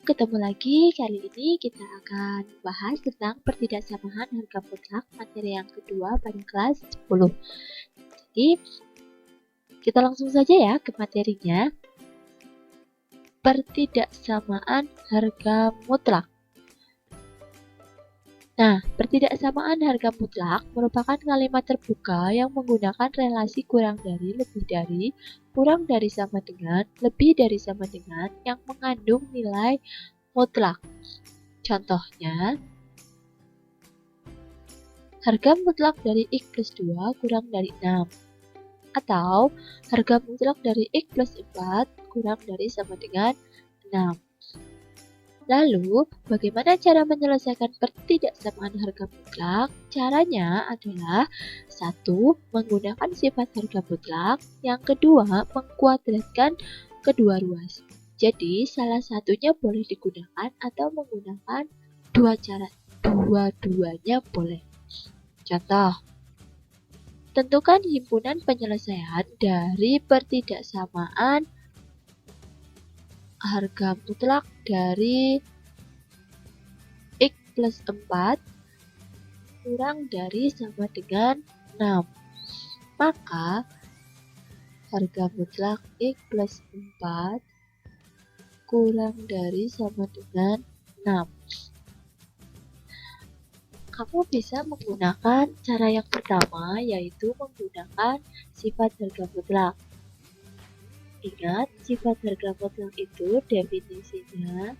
Ketemu lagi, kali ini kita akan bahas tentang pertidaksamaan harga mutlak materi yang kedua pada kelas 10. Jadi, kita langsung saja ya ke materinya. Pertidaksamaan harga mutlak. Nah, pertidaksamaan harga mutlak merupakan kalimat terbuka yang menggunakan relasi kurang dari, lebih dari, kurang dari sama dengan, lebih dari sama dengan yang mengandung nilai mutlak. Contohnya, harga mutlak dari X plus 2 kurang dari 6. Atau, harga mutlak dari X plus 4 kurang dari sama dengan 6. Lalu, bagaimana cara menyelesaikan pertidaksamaan harga mutlak? Caranya adalah 1. Menggunakan sifat harga mutlak. Yang kedua, mengkuadratkan kedua ruas. Jadi, salah satunya boleh digunakan atau menggunakan dua cara. Dua-duanya boleh. Contoh, tentukan himpunan penyelesaian dari pertidaksamaan harga mutlak dari X plus 4 kurang dari sama dengan 6. Maka, harga mutlak X plus 4 kurang dari sama dengan 6. Kamu bisa menggunakan cara yang pertama, yaitu menggunakan sifat harga mutlak. Ingat, sifat harga mutlak itu definisinya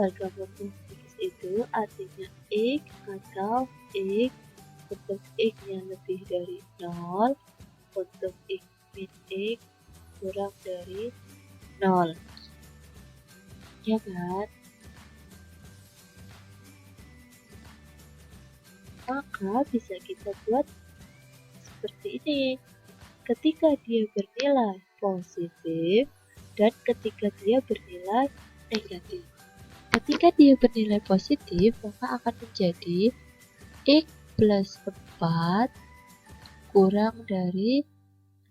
harga mutlak X itu artinya X atau X untuk X yang lebih dari 0 untuk X min X kurang dari 0. Ya kan? Maka bisa kita buat seperti ini. Ketika dia bernilai positif dan ketika dia bernilai negatif. Ketika dia bernilai positif, maka akan menjadi X plus 4 kurang dari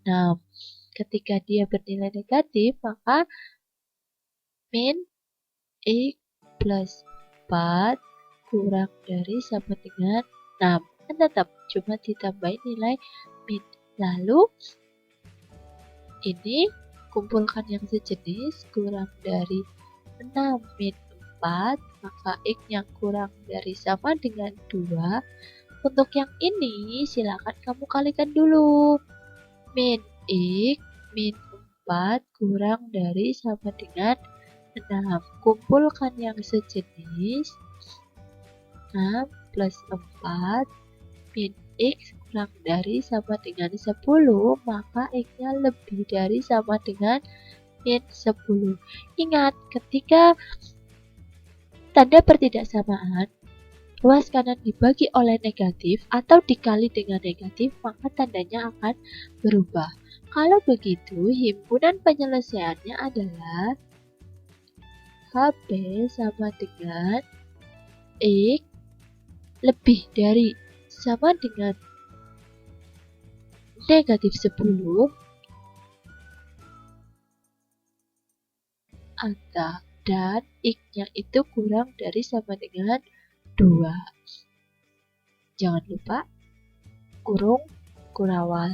6. Ketika dia bernilai negatif, maka min X plus 4 kurang dari sama dengan 6. Kan tetap cuma ditambahin nilai min. Lalu, ini kumpulkan yang sejenis kurang dari 6 min 4, maka X yang kurang dari sama dengan 2. Untuk yang ini, silakan kamu kalikan dulu. Min X min 4 kurang dari sama dengan 6. Kumpulkan yang sejenis. 6 plus 4 min X kurang dari sama dengan 10, maka X-nya lebih dari sama dengan min 10. Ingat, ketika tanda pertidaksamaan ruas kanan dibagi oleh negatif atau dikali dengan negatif, maka tandanya akan berubah. Kalau begitu, himpunan penyelesaiannya adalah HB sama dengan X lebih dari sama dengan negatif 10 atau dan X-nya itu kurang dari sama dengan 2. Jangan lupa kurung kurawal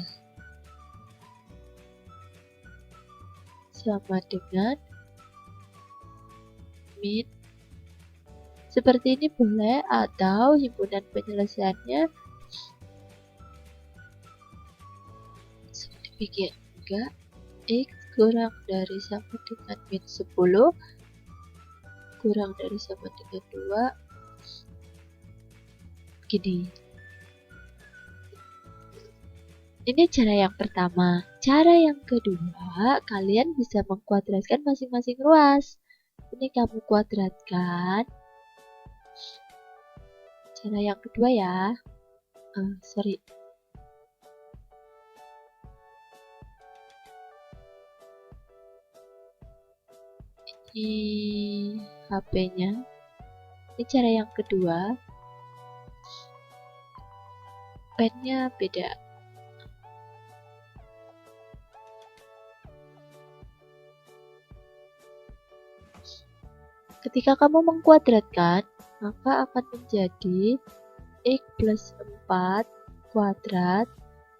sama dengan min. Seperti ini boleh, atau himpunan penyelesaiannya sedemikian juga. X kurang dari sama dengan min 10 kurang dari sama dengan 2. Gini. Ini cara yang pertama. Cara yang kedua, kalian bisa mengkuadratkan masing-masing ruas. Ini kamu kuadratkan. Cara yang kedua ya. Sorry. Ini HP-nya. Ini cara yang kedua. Pennya beda. Ketika kamu mengkuadratkan, maka akan menjadi X plus 4 kuadrat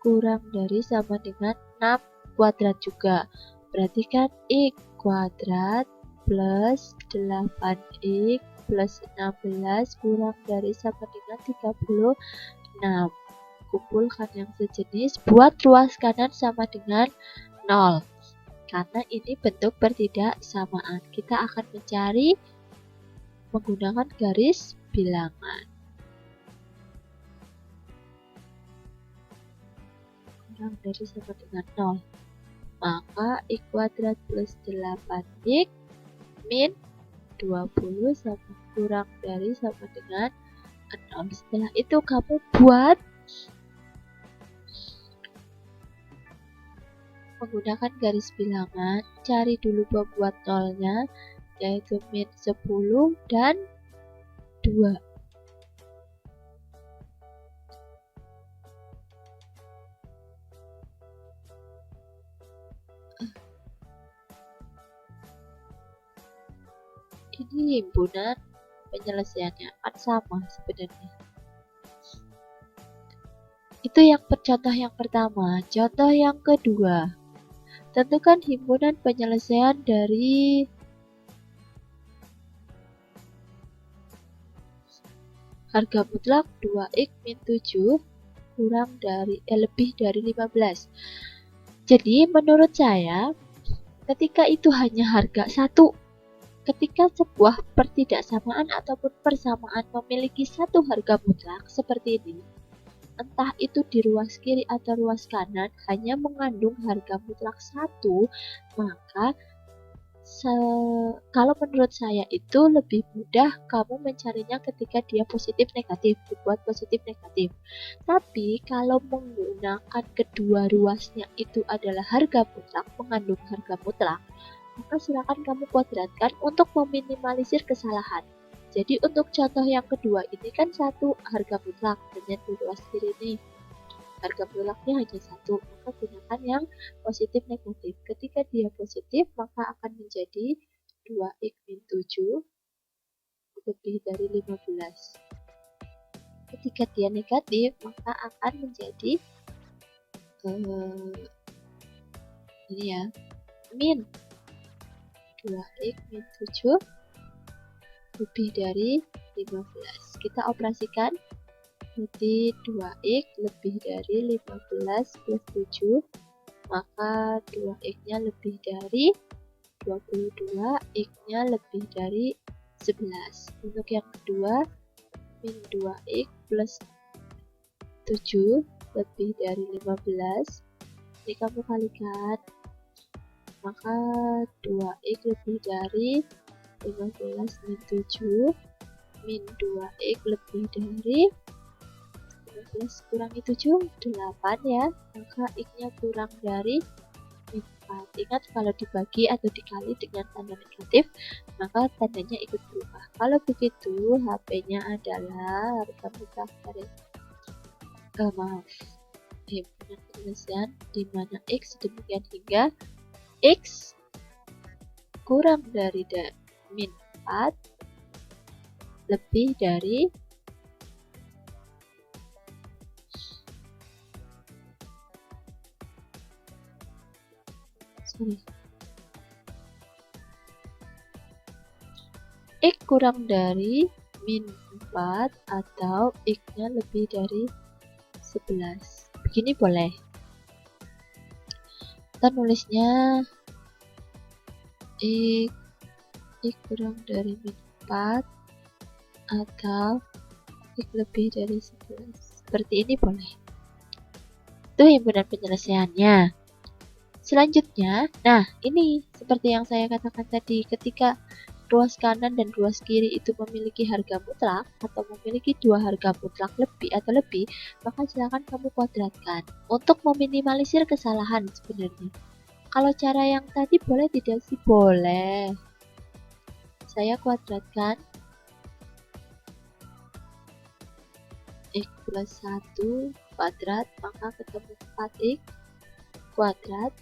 kurang dari sama dengan 6 kuadrat juga. Berarti kan X kuadrat plus 8X plus 16 kurang dari sama dengan 36. Kumpulkan yang sejenis, buat ruas kanan sama dengan 0. Karena ini bentuk pertidaksamaan, kita akan mencari menggunakan garis bilangan. Kurang dari sama dengan 0. Maka X kuadrat plus 8X min 20 sama kurang dari sama dengan 0. Setelah itu kamu buat menggunakan garis bilangan, cari dulu pembuat nolnya, yaitu min 10 dan 2. Ini himpunan penyelesaiannya kan sama sebenarnya. Itu yang contoh yang pertama. Contoh yang kedua, tentukan himpunan penyelesaian dari harga mutlak 2x min 7 kurang dari lebih dari 15. Jadi menurut saya, ketika itu hanya harga satu, ketika sebuah pertidaksamaan ataupun persamaan memiliki satu harga mutlak seperti ini, entah itu di ruas kiri atau ruas kanan hanya mengandung harga mutlak satu, maka kalau menurut saya itu lebih mudah kamu mencarinya ketika dia positif negatif, dibuat positif negatif. Tapi kalau menggunakan kedua ruasnya itu adalah harga mutlak, mengandung harga mutlak, maka silakan kamu kuadratkan untuk meminimalisir kesalahan. Jadi untuk contoh yang kedua ini kan satu harga mutlak, dengan di ruas kiri ini harga mutlaknya hanya satu, maka gunakan yang positif negatif. Ketika dia positif, maka akan menjadi 2x min 7 lebih dari 15. Ketika dia negatif, maka akan menjadi ini ya, min 2x min 7 lebih dari 15. Kita operasikan, jadi 2x lebih dari 15 plus 7, maka 2x-nya lebih dari 22, x-nya lebih dari 11. Untuk yang kedua, min 2x plus 7 lebih dari 15. Ini kamu kalikan, maka 2x lebih dari 15 min 7 min 2x lebih dari 15 kurangi 7, 8 ya, maka x-nya kurang dari 4. Ingat kalau dibagi atau dikali dengan tanda negatif, maka tandanya ikut berubah. Kalau begitu, HP-nya adalah harga mutlak dari himpunan penyelesaian di mana x demikian hingga x kurang dari min 4 lebih dari x kurang dari min 4 atau x-nya lebih dari 11. Begini boleh. Kita nulisnya x kurang dari min 4 atau x lebih dari 11. Seperti ini boleh. Itu himpunan penyelesaiannya. Selanjutnya, nah ini seperti yang saya katakan tadi, ketika ruas kanan dan ruas kiri itu memiliki harga mutlak atau memiliki dua harga mutlak lebih atau lebih, maka silakan kamu kuadratkan untuk meminimalisir kesalahan sebenarnya. Kalau cara yang tadi boleh tidak sih? Boleh. Saya kuadratkan x plus 1 kuadrat, maka ketemu 4x kuadrat.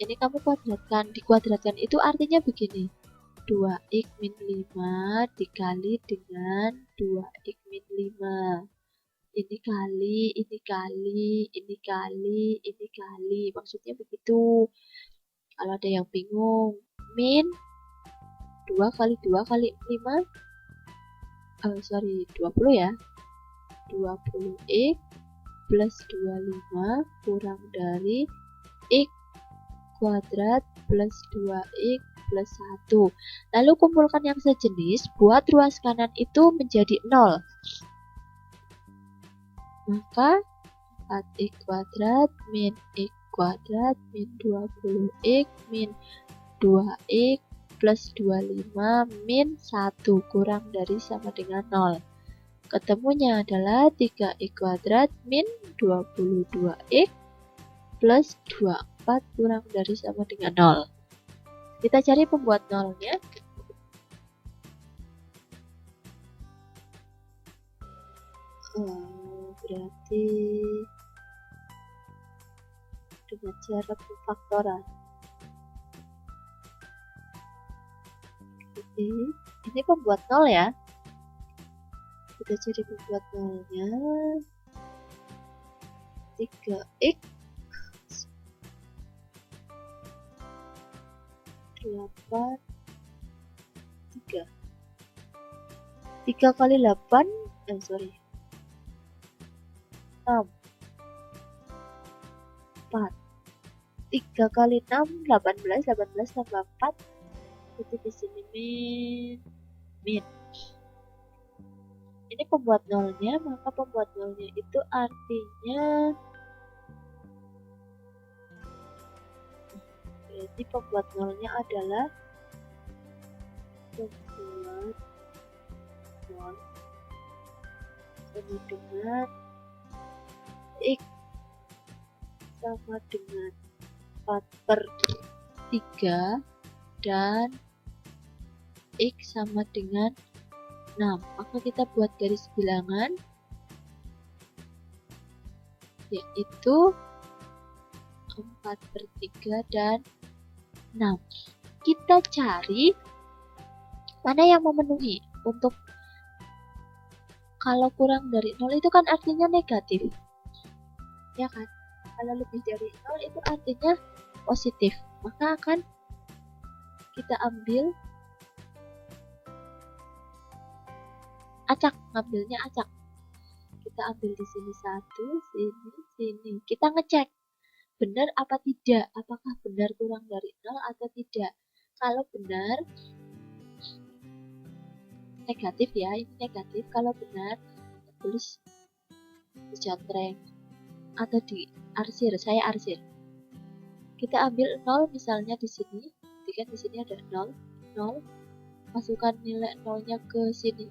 Ini kamu kuadratkan, dikuadratkan itu artinya begini, 2x min 5 dikali dengan 2x min 5. Ini kali, ini kali, ini kali, ini kali. Maksudnya begitu. Kalau ada yang bingung, min 2 kali 2 kali 5, 20 ya. 20x plus 25 kurang dari x kuadrat plus 2x plus 1. Lalu kumpulkan yang sejenis, buat ruas kanan itu menjadi 0. Maka 4x kuadrat min x kuadrat min 20x min 2x plus 25 min 1 kurang dari sama dengan 0. Ketemunya adalah 3x kuadrat min 22x plus 24 kurang dari sama dengan 0. Kita cari pembuat nolnya. Berarti dengan cara pemfaktoran. Ini pembuat nol ya. Kita cari pembuat nolnya. 3x 8 3 kali 8 6 4 3 kali 6 18 tambah 4 itu di sini min. Ini pembuat nolnya, maka pembuat nolnya itu artinya berarti pembuat nolnya adalah pembuat nol sama dengan x sama dengan 4/3 dan x sama dengan 6. Maka kita buat garis bilangan yaitu 4/3 dan 6. Kita cari mana yang memenuhi. Untuk kalau kurang dari 0 itu kan artinya negatif. Ya kan? Kalau lebih dari 0 itu artinya positif. Maka akan kita ambil acak, ngambilnya acak. Kita ambil di sini 1, sini. Kita ngecek benar apa tidak, apakah benar kurang dari 0 atau tidak. Kalau benar negatif ya, ini negatif. Kalau benar tulis dicontreng atau di arsir, saya arsir. Kita ambil 0 misalnya di sini, kan di sini ada 0, masukkan nilai 0-nya ke sini.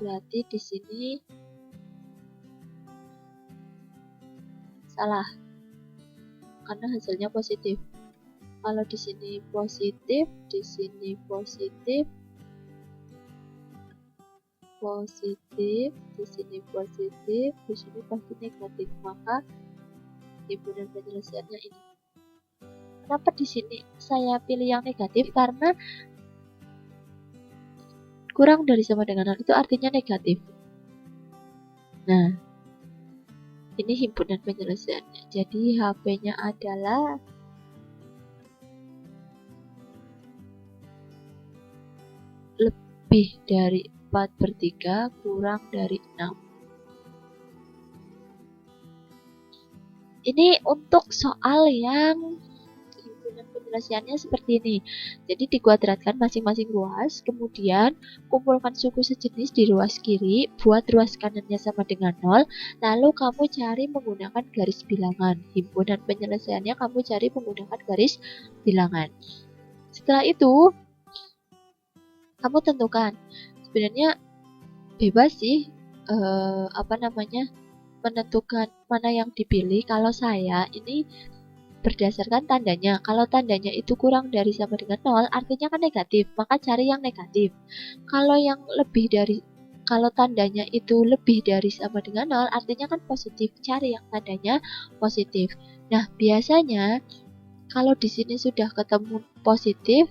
Berarti di sini salah karena hasilnya positif. Kalau di sini positif, di sini positif, di sini positif, di sini pasti negatif. Maka himpunan penyelesaiannya ini. Kenapa di sini saya pilih yang negatif? Karena kurang dari sama dengan 0 itu artinya negatif. Nah, ini himpunan penyelesaiannya. Jadi HP-nya adalah lebih dari 4/3 kurang dari 6. Ini untuk soal yang himpunan penyelesaiannya seperti ini. Jadi dikuadratkan masing-masing ruas, kemudian kumpulkan suku sejenis di ruas kiri, buat ruas kanannya sama dengan 0, lalu kamu cari menggunakan garis bilangan. Himpunan penyelesaiannya kamu cari menggunakan garis bilangan. Setelah itu, kamu tentukan. Sebenarnya bebas sih, menentukan mana yang dipilih. Kalau saya ini berdasarkan tandanya. Kalau tandanya itu kurang dari sama dengan 0, artinya kan negatif, maka cari yang negatif. Kalau tandanya itu lebih dari sama dengan 0, artinya kan positif, cari yang tandanya positif. Nah, biasanya kalau di sini sudah ketemu positif,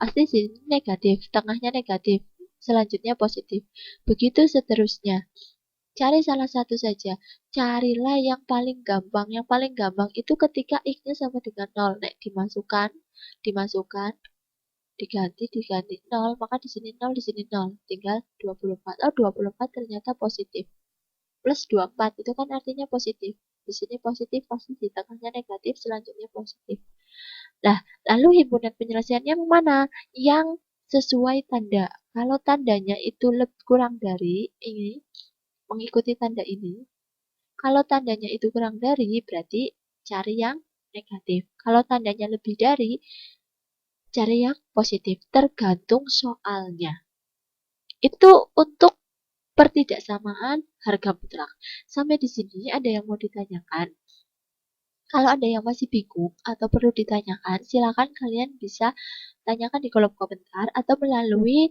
pasti di sini negatif, tengahnya negatif, selanjutnya positif. Begitu seterusnya. Cari salah satu saja. Carilah yang paling gampang. Yang paling gampang itu ketika X-nya sama dengan 0. Nek dimasukkan, dimasukkan, diganti 0, maka di sini 0, di sini 0. Tinggal 24. Oh, 24 ternyata positif. Plus 24 itu kan artinya positif. Di sini positif, pasti di tengahnya negatif, selanjutnya positif. Nah, lalu himpunan penyelesaiannya yang mana? Yang sesuai tanda. Kalau tandanya itu lebih kurang dari ini, mengikuti tanda ini. Kalau tandanya itu kurang dari, berarti cari yang negatif. Kalau tandanya lebih dari, cari yang positif. Tergantung soalnya. Itu untuk pertidaksamaan harga mutlak. Sampai di sini ada yang mau ditanyakan. Kalau ada yang masih bingung atau perlu ditanyakan, silakan kalian bisa tanyakan di kolom komentar atau melalui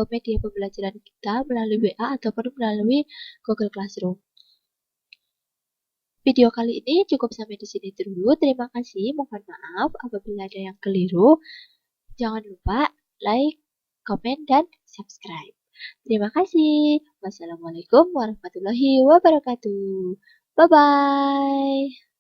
media pembelajaran kita melalui WA ataupun melalui Google Classroom. Video kali ini cukup sampai di sini dulu. Terima kasih. Mohon maaf apabila ada yang keliru. Jangan lupa like, komen, dan subscribe. Terima kasih. Wassalamualaikum warahmatullahi wabarakatuh. Bye-bye.